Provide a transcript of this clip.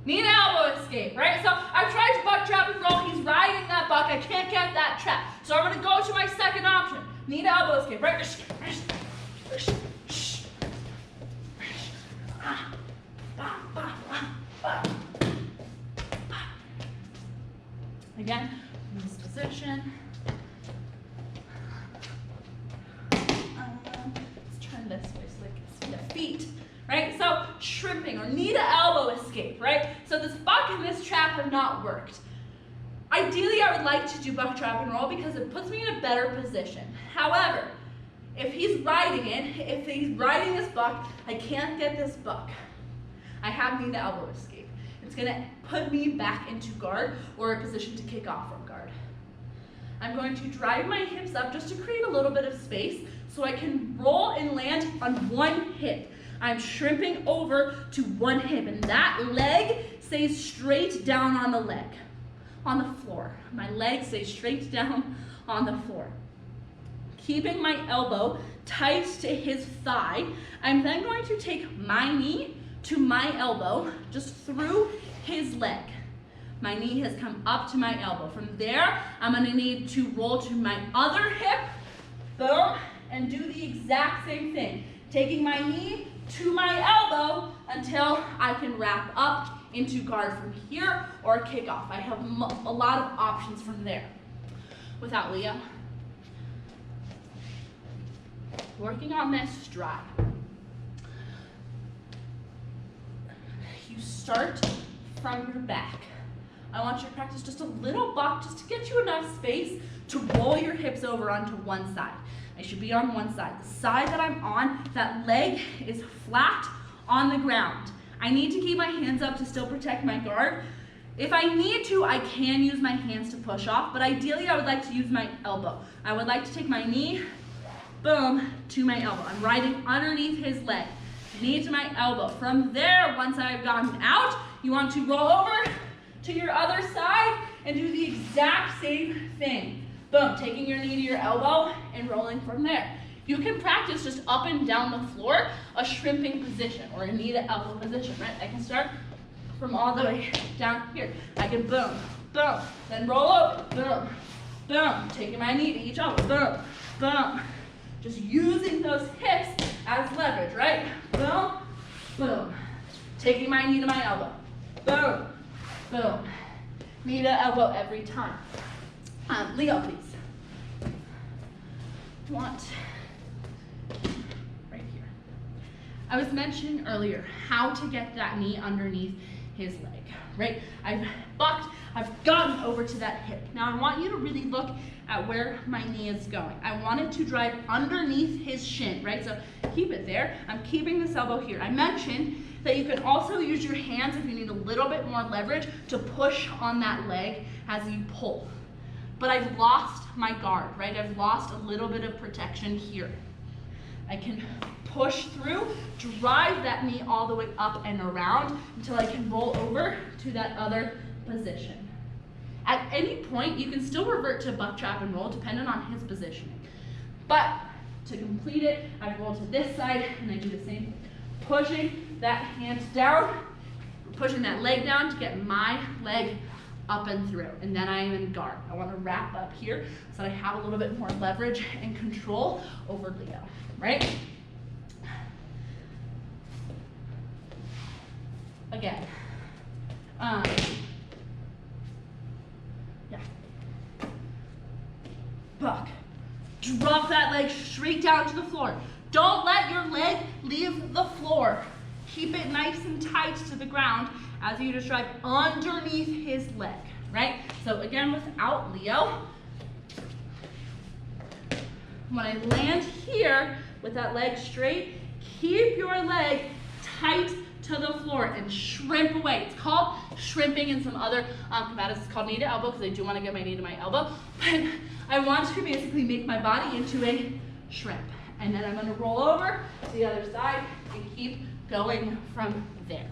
Need an elbow escape, right? So I've tried to buck trap and roll. He's riding that buck. I can't get that trap. So I'm going to go to my second option. Need an elbow escape, right? Again, in this position. Let's turn this way so I can see the feet. Right? So shrimping or need an elbow escape, right? So this buck and this trap have not worked. Ideally, I would like to do buck trap and roll because it puts me in a better position. However, if he's riding this buck, I can't get this buck. I have need the elbow escape. It's gonna put me back into guard or a position to kick off from guard. I'm going to drive my hips up just to create a little bit of space so I can roll and land on one hip. I'm shrimping over to one hip, and that leg stays straight down on the floor. My leg stays straight down on the floor. Keeping my elbow tight to his thigh, I'm then going to take my knee to my elbow, just through his leg. My knee has come up to my elbow. From there, I'm gonna need to roll to my other hip, boom, and do the exact same thing. Taking my knee to my elbow until I can wrap up into guard from here or kick off. I have a lot of options from there. Without Leo. Working on this stride. You start from your back. I want you to practice just a little buck just to get you enough space to roll your hips over onto one side. I should be on one side. The side that I'm on, that leg is flat on the ground. I need to keep my hands up to still protect my guard. If I need to, I can use my hands to push off, but ideally I would like to use my elbow. I would like to take my knee, boom, to my elbow. I'm riding underneath his leg. Knee to my elbow. From there, once I've gotten out, you want to roll over to your other side and do the exact same thing. Boom, taking your knee to your elbow and rolling from there. You can practice just up and down the floor, a shrimping position or a knee to elbow position, right? I can start from all the way down here. I can boom, boom, then roll over, boom, boom, taking my knee to each elbow, boom, boom. Just using those hips as leverage, right? Boom, boom. Taking my knee to my elbow, boom, boom. Knee to elbow every time. Leo, please. Want right here. I was mentioning earlier how to get that knee underneath his leg, right? I've bucked, I've gotten over to that hip. Now I want you to really look at where my knee is going. I want it to drive underneath his shin, right? So keep it there. I'm keeping this elbow here. I mentioned that you can also use your hands if you need a little bit more leverage to push on that leg as you pull. But I've lost my guard, right? I've lost a little bit of protection here. I can push through, drive that knee all the way up and around until I can roll over to that other position. At any point, you can still revert to buck trap and roll depending on his positioning. But to complete it, I roll to this side and I do the same, pushing that hand down, pushing that leg down to get my leg up and through, and then I am in guard. I want to wrap up here so that I have a little bit more leverage and control over Leo, right? Again. Yeah. Buck. Drop that leg straight down to the floor. Don't let your leg leave the floor. Keep it nice and tight to the ground as you just drive underneath his leg, right? So again, without Leo, when I land here with that leg straight, keep your leg tight to the floor and shrimp away. It's called shrimping in some other combatives. It's called knee to elbow because I do want to get my knee to my elbow. But I want to basically make my body into a shrimp. And then I'm going to roll over to the other side and keep going from there.